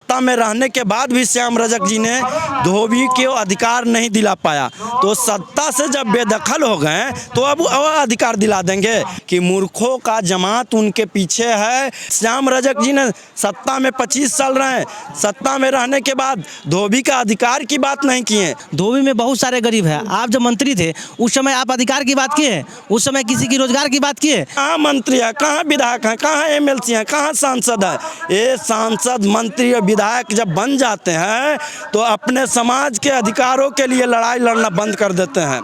सत्ता में रहने के बाद भी श्याम रजक जी ने धोबी को अधिकार नहीं दिला पाया। तो सत्ता से जब बेदखल हो गए तो अब अधिकार दिला देंगे कि मूर्खों का जमात उनके पीछे है। श्याम रजक जी ने सत्ता में 25 साल रहे, सत्ता में रहने के बाद धोबी का अधिकार की बात नहीं किए। धोबी में बहुत सारे गरीब हैं। आप जब मंत्री थे उस समय आप अधिकार की बात किए? उस समय किसी की रोजगार की बात किए? कहाँ मंत्री है, कहाँ विधायक हैं, कहाँ एमएलसी हैं, कहाँ सांसद है? ये सांसद मंत्री और विधायक जब बन जाते हैं तो अपने समाज के अधिकारों के लिए लड़ाई लड़ना बंद कर देते हैं।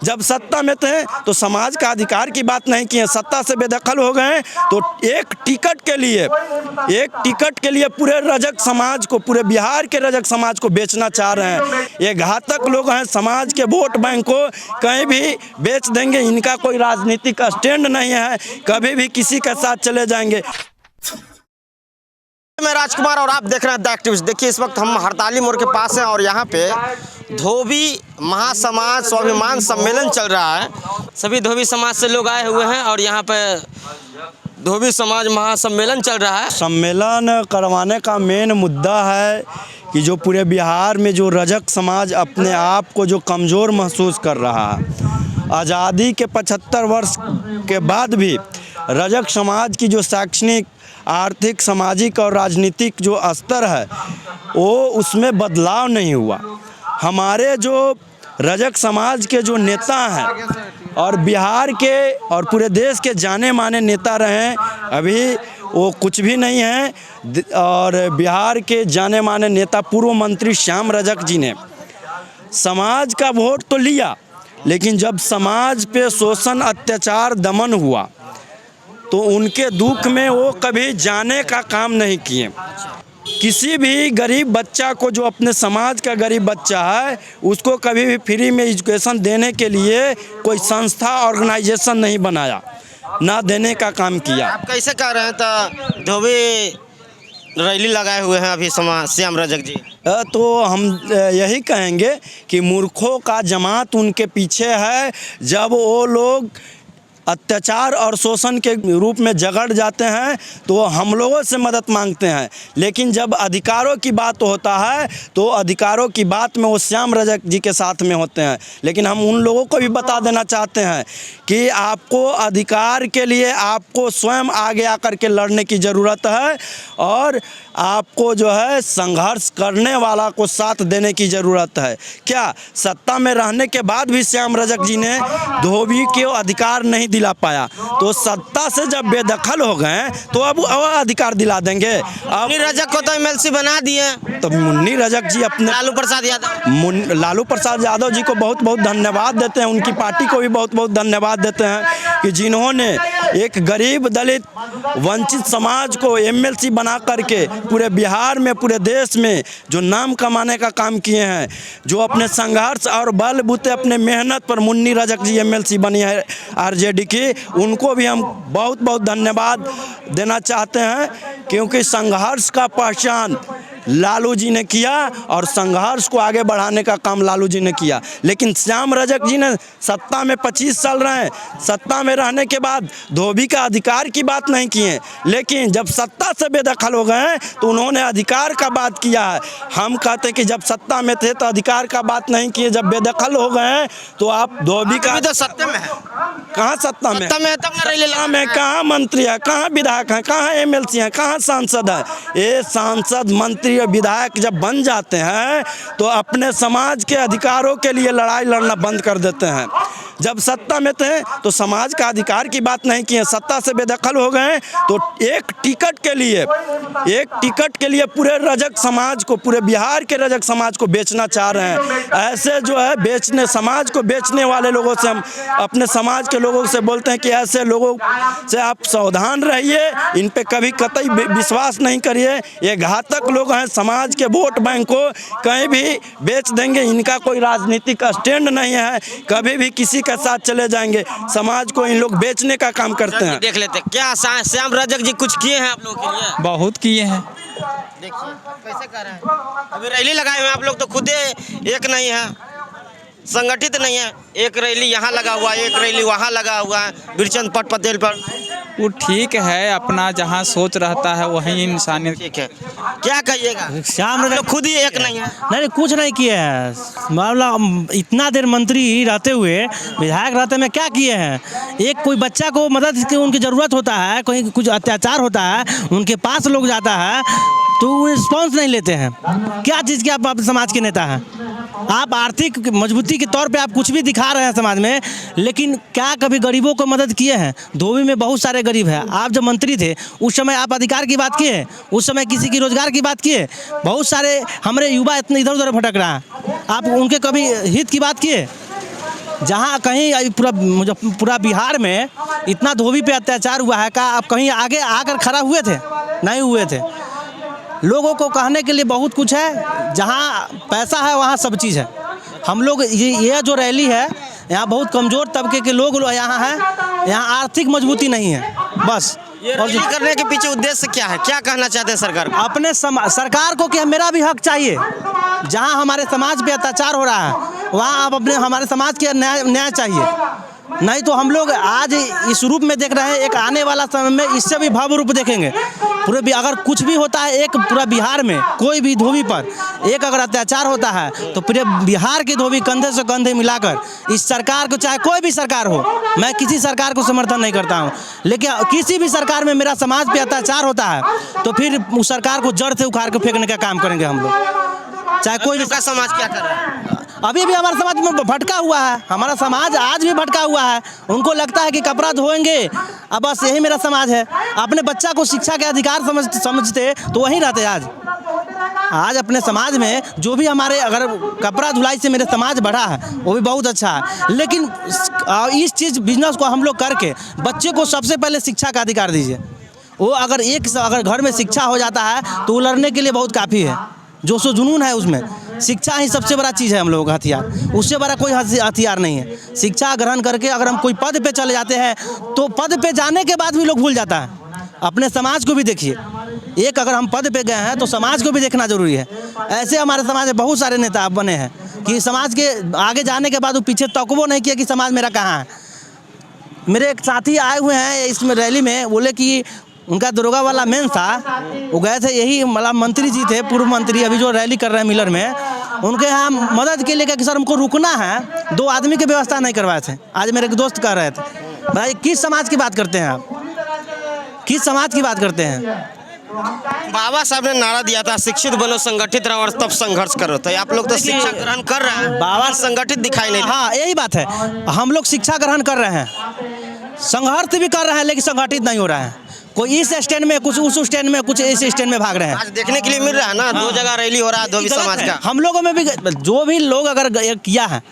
जब सत्ता में थे तो समाज का अधिकार की बात नहीं किए, सत्ता से बेदखल हो गए तो एक टिकट के लिए पूरे रजक समाज को, पूरे बिहार के रजक समाज को बेचना चाह रहे हैं। ये घातक लोग हैं, समाज के वोट बैंक को कहीं भी बेच देंगे। इनका कोई राजनीतिक स्टैंड नहीं है, कभी भी किसी के साथ चले जाएंगे। मैं राजकुमार और आप देख रहे हैं द एक्टिविस्ट। देखिए इस वक्त हम हड़ताली मोड़ के पास हैं और यहाँ पे धोबी महासमाज स्वाभिमान सम्मेलन चल रहा है। सभी धोबी समाज से लोग आए हुए हैं और यहाँ पे धोबी समाज महासम्मेलन चल रहा है। सम्मेलन करवाने का मेन मुद्दा है कि जो पूरे बिहार में जो रजक समाज अपने आप को जो कमज़ोर महसूस कर रहा है, आज़ादी के 75 वर्ष के बाद भी रजक समाज की जो शैक्षणिक, आर्थिक, सामाजिक और राजनीतिक जो स्तर है वो उसमें बदलाव नहीं हुआ। हमारे जो रजक समाज के जो नेता हैं और बिहार के और पूरे देश के जाने माने नेता रहे, अभी वो कुछ भी नहीं है। और बिहार के जाने माने नेता पूर्व मंत्री श्याम रजक जी ने समाज का वोट तो लिया, लेकिन जब समाज पे शोषण, अत्याचार, दमन हुआ तो उनके दुख में वो कभी जाने का काम नहीं किए। किसी भी गरीब बच्चा को, जो अपने समाज का गरीब बच्चा है, उसको कभी भी फ्री में एजुकेशन देने के लिए कोई संस्था, ऑर्गेनाइजेशन नहीं बनाया, ना देने का काम किया। आप कैसे कह रहे हैं तो धोबी रैली लगाए हुए हैं अभी श्याम रजक जी? तो हम यही कहेंगे कि मूर्खों का जमात उनके पीछे है। जब वो लोग अत्याचार और शोषण के रूप में जगड़ जाते हैं तो हम लोगों से मदद मांगते हैं, लेकिन जब अधिकारों की बात होता है तो अधिकारों की बात में वो श्याम रजक जी के साथ में होते हैं। लेकिन हम उन लोगों को भी बता देना चाहते हैं कि आपको अधिकार के लिए आपको स्वयं आगे आकर के लड़ने की ज़रूरत है और आपको जो है संघर्ष करने वाला को साथ देने की ज़रूरत है। क्या सत्ता में रहने के बाद भी श्याम रजक जी ने धोबी को अधिकार नहीं दिला पाया? तो सत्ता से जब बेदखल हो गए तो अब अधिकार दिला देंगे। अब रजक को तो एमएलसी बना दिए तो मुन्नी रजक जी अपने लालू प्रसाद यादव जी को बहुत बहुत धन्यवाद देते हैं, उनकी पार्टी को भी बहुत बहुत धन्यवाद देते हैं कि जिन्होंने एक गरीब, दलित, वंचित समाज को एमएलसी बना करके पूरे बिहार में, पूरे देश में जो नाम कमाने का काम किए हैं, जो अपने संघर्ष और बलबूते अपने मेहनत पर मुन्नी रजक जी एमएलसी बनी है आरजेडी की, उनको भी हम बहुत बहुत धन्यवाद देना चाहते हैं। क्योंकि संघर्ष का पहचान लालू जी ने किया और संघर्ष को आगे बढ़ाने का काम लालू जी ने किया। लेकिन श्याम रजक जी ने सत्ता में 25 साल रहे, सत्ता में रहने के बाद धोबी का अधिकार की बात नहीं किए, लेकिन जब सत्ता से बेदखल हो गए तो उन्होंने अधिकार का बात किया है। हम कहते कि जब सत्ता में थे तो अधिकार का बात नहीं किए, जब बेदखल हो गए तो आप धोबी का तो सत्ता में है। कहाँ सत्ता में? कहाँ मंत्री है, कहाँ विधायक हैं, कहाँ एमएलसी हैं, कहाँ सांसद है? ये सांसद, मंत्री और विधायक जब बन जाते हैं तो अपने समाज के अधिकारों के लिए लड़ाई लड़ना बंद कर देते हैं। जब सत्ता में थे तो समाज का अधिकार की बात नहीं किए, सत्ता से बेदखल हो गए तो एक टिकट के लिए पूरे रजक समाज को, पूरे बिहार के रजक समाज को बेचना चाह रहे हैं। ऐसे जो है बेचने, समाज को बेचने वाले लोगों से हम अपने समाज के लोगों से बोलते हैं कि ऐसे लोगों से आप सावधान रहिए, इन पे कभी कतई विश्वास नहीं करिए। ये घातक लोग हैं, समाज के वोट बैंक को कहीं भी बेच देंगे। इनका कोई राजनीतिक स्टैंड नहीं है, कभी भी किसी के साथ चले जाएंगे। समाज को इन लोग बेचने का काम करते हैं। देख लेते क्या श्याम रजक जी कुछ किए हैं आप लोगों के लिए? बहुत किए हैं। देखिए कैसे कर रहे हैं। अभी रैली लगाए हुए हैं आप लोग, तो खुद एक नहीं है, संगठित नहीं है। एक रैली यहाँ लगा हुआ है, एक रैली वहाँ लगा हुआ है, बीरचंद पटेल पर। वो ठीक है, अपना जहाँ सोच रहता है वहीं इंसानियत। ठीक है, क्या कहिएगा? श्याम आप लोग खुद ही एक नहीं है। नहीं कुछ नहीं किए हैं। मामला इतना देर मंत्री रहते हुए, विधायक रहते में क्या किए हैं? एक कोई बच्चा को मदद की उनकी ज़रूरत होता है, कहीं कुछ अत्याचार होता है, उनके पास लोग जाता है तो वो रिस्पॉन्स नहीं लेते हैं। क्या चीज़ के आप समाज के नेता हैं? आप आर्थिक मजबूती के तौर पे आप कुछ भी दिखा रहे हैं समाज में, लेकिन क्या कभी गरीबों को मदद किए हैं? धोबी में बहुत सारे गरीब हैं। आप जब मंत्री थे उस समय आप अधिकार की बात किए? उस समय किसी की रोजगार की बात किए? बहुत सारे हमारे युवा इतने इधर उधर भटक रहा है, आप उनके कभी हित की बात किए? जहाँ कहीं पूरा बिहार में इतना धोबी पे अत्याचार हुआ है, क्या आप कहीं आगे आकर खड़ा हुए थे? नहीं हुए थे। लोगों को कहने के लिए बहुत कुछ है, जहाँ पैसा है वहाँ सब चीज़ है। हम लोग ये जो रैली है, यहाँ बहुत कमज़ोर तबके के लोग यहाँ हैं, यहाँ आर्थिक मजबूती नहीं है बस। और ये करने के पीछे उद्देश्य क्या है? क्या कहना चाहते हैं सरकार को? अपने सरकार को कि मेरा भी हक चाहिए। जहाँ हमारे समाज पे अत्याचार हो रहा है वहाँ आप अपने हमारे समाज के न्याय चाहिए। नहीं तो हम लोग आज इस रूप में देख रहे हैं, एक आने वाला समय में इससे भी भव्य रूप देखेंगे। पूरे अगर कुछ भी होता है, एक पूरा बिहार में कोई भी धोबी पर एक अगर अत्याचार होता है तो पूरे बिहार के धोबी कंधे से कंधे मिलाकर इस सरकार को, चाहे कोई भी सरकार हो, मैं किसी सरकार को समर्थन नहीं करता हूँ, लेकिन किसी भी सरकार में मेरा समाज पे अत्याचार होता है तो फिर उस सरकार को जड़ से उखाड़ के फेंकने का काम करेंगे हम लोग। चाहे कोई भी समाज क्या कर रहा है? अभी भी हमारा समाज में भटका हुआ है, हमारा समाज आज भी भटका हुआ है। उनको लगता है कि कपड़ा धोएंगे, अब बस यही मेरा समाज है। अपने बच्चा को शिक्षा के अधिकार समझते तो वहीं रहते। आज अपने समाज में जो भी हमारे अगर कपड़ा धुलाई से मेरे समाज बढ़ा है वो भी बहुत अच्छा है, लेकिन इस चीज़ बिजनेस को हम लोग करके बच्चे को सबसे पहले शिक्षा का अधिकार दीजिए। वो अगर घर में शिक्षा हो जाता है तो वो लड़ने के लिए बहुत काफ़ी है। जो सो जुनून है उसमें शिक्षा ही सबसे बड़ा चीज़ है हम लोगों का हथियार, उससे बड़ा कोई हथियार नहीं है। शिक्षा ग्रहण करके अगर हम कोई पद पे चले जाते हैं तो पद पे जाने के बाद भी लोग भूल जाता है। अपने समाज को भी देखिए, एक अगर हम पद पे गए हैं तो समाज को भी देखना जरूरी है। ऐसे हमारे समाज में बहुत सारे नेता बने हैं कि समाज के आगे जाने के बाद वो पीछे तकबो नहीं किया कि समाज मेरा कहाँ है। मेरे एक साथी आए हुए हैं इसमें रैली में, बोले कि उनका दरोगा वाला मेन था, वो गए थे, यही मतलब मंत्री जी थे, पूर्व मंत्री, अभी जो रैली कर रहे हैं मिलर में, उनके यहाँ मदद के लिए कि सर हमको रुकना है, 2 आदमी की व्यवस्था नहीं करवाए थे। आज मेरे एक दोस्त कह रहे थे, भाई किस समाज की बात करते हैं आप, किस समाज की बात करते हैं? बाबा साहब ने नारा दिया था शिक्षित बनो, संगठित रहो और तब संघर्ष करो। तो आप लोग तो शिक्षा ग्रहण कर रहे हैं, बाबा संगठित दिखाई नहीं। हाँ यही बात है, हम लोग शिक्षा ग्रहण कर रहे हैं, संघर्ष भी कर रहे हैं, लेकिन संगठित नहीं हो रहा है। कोई इस स्टैंड में, कुछ उस स्टैंड में, कुछ इस स्टैंड में भाग रहे हैं। आज देखने के लिए मिल रहा है ना, 2 जगह रैली हो रहा है धोबी समाज का। हम लोगों में भी जो भी लोग अगर किया है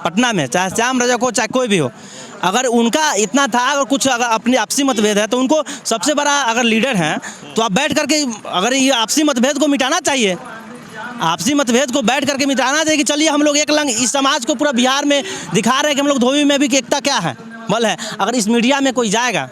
पटना में, चाहे श्याम रजक हो चाहे कोई भी हो, अगर उनका इतना था, अगर कुछ अगर अपनी आपसी मतभेद है तो उनको सबसे बड़ा अगर लीडर हैं तो आप बैठ करके अगर ये आपसी मतभेद को मिटाना चाहिए। आपसी मतभेद को बैठ करके मिटाना चाहिए कि चलिए हम लोग एक लंग इस समाज को पूरा बिहार में दिखा रहे हैं कि हम लोग धोबी में भी एकता क्या है बल है। अगर इस मीडिया में कोई जाएगा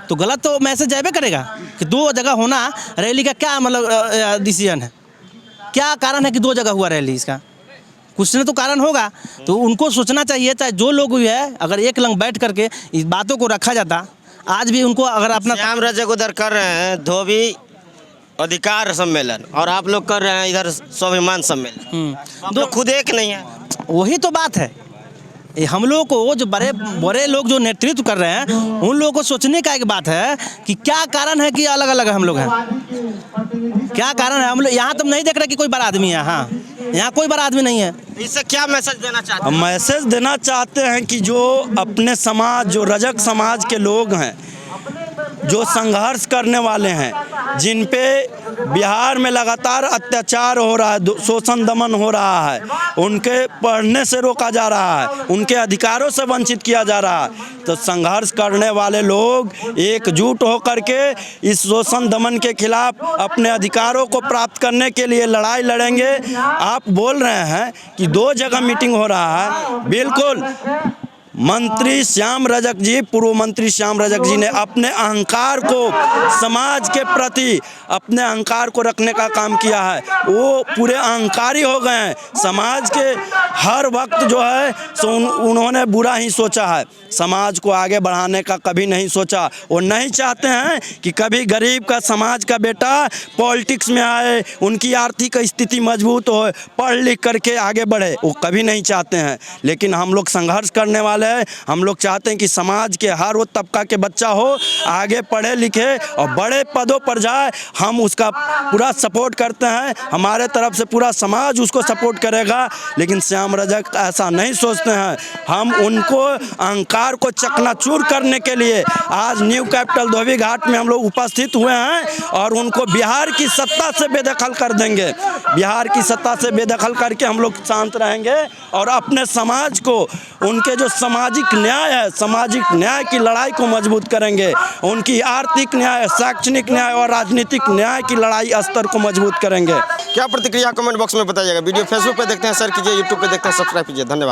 तो गलत तो मैसेज जाए करेगा कि 2 जगह होना रैली का क्या मतलब डिसीजन है, क्या कारण है कि 2 जगह हुआ रैली, इसका कुछ न तो कारण होगा। तो उनको सोचना चाहिए, चाहे जो लोग भी है, अगर एक लंग बैठ करके इस बातों को रखा जाता, आज भी उनको अगर अपना श्याम रजक उधर कर रहे हैं धोबी अधिकार सम्मेलन और आप लोग कर रहे हैं इधर स्वाभिमान सम्मेलन, तो खुद एक नहीं है। वही तो बात है, हम लोगों को जो बड़े लोग जो नेतृत्व कर रहे हैं उन लोगों को सोचने का एक बात है कि क्या कारण है कि अलग अलग हम लोग हैं, क्या कारण है। हम लोग यहाँ तो नहीं देख रहे कि कोई बड़ा आदमी है, हाँ यहाँ कोई बड़ा आदमी नहीं है। इससे क्या मैसेज देना चाहते हैं? मैसेज देना चाहते हैं कि जो अपने समाज, जो रजक समाज के लोग हैं, जो संघर्ष करने वाले हैं, जिन पे बिहार में लगातार अत्याचार हो रहा है, शोषण दमन हो रहा है, उनके पढ़ने से रोका जा रहा है, उनके अधिकारों से वंचित किया जा रहा है, तो संघर्ष करने वाले लोग एकजुट होकर के इस शोषण दमन के खिलाफ अपने अधिकारों को प्राप्त करने के लिए लड़ाई लड़ेंगे। आप बोल रहे हैं कि 2 जगह मीटिंग हो रहा है, बिल्कुल मंत्री श्याम रजक जी, पूर्व मंत्री श्याम रजक जी ने अपने अहंकार को समाज के प्रति अपने अहंकार को रखने का काम किया है। वो पूरे अहंकारी हो गए हैं। समाज के हर वक्त जो है सो उन्होंने बुरा ही सोचा है, समाज को आगे बढ़ाने का कभी नहीं सोचा। वो नहीं चाहते हैं कि कभी गरीब का, समाज का बेटा पॉलिटिक्स में आए, उनकी आर्थिक स्थिति मजबूत हो, पढ़ लिख करके आगे बढ़े, वो कभी नहीं चाहते हैं। लेकिन हम लोग संघर्ष करने वाले हैं। हम लोग चाहते हैं कि समाज के हर वो तबका के बच्चा हो, आगे पढ़े लिखे और बड़े पदों पर जाए। हम उसका पूरा सपोर्ट करते हैं, हमारे तरफ से पूरा समाज उसको सपोर्ट करेगा। लेकिन श्याम रजक ऐसा नहीं सोचते हैं। हम उनको अहंकार को चकनाचूर करने के लिए आज न्यू कैपिटल धोबी घाट में हम लोग उपस्थित हुए हैं और उनको बिहार की सत्ता से बेदखल कर देंगे। बिहार की सत्ता से बेदखल करके हम लोग शांत रहेंगे और अपने समाज को, उनके जो सामाजिक न्याय है, सामाजिक न्याय की लड़ाई को मजबूत करेंगे। उनकी आर्थिक न्याय, शैक्षणिक न्याय और राजनीतिक न्याय की लड़ाई स्तर को मजबूत करेंगे। क्या प्रतिक्रिया कमेंट बॉक्स में बताइएगा। वीडियो फेसबुक पे देखते हैं शेयर कीजिए, यूट्यूब पे देखते हैं सब्सक्राइब कीजिए। धन्यवाद।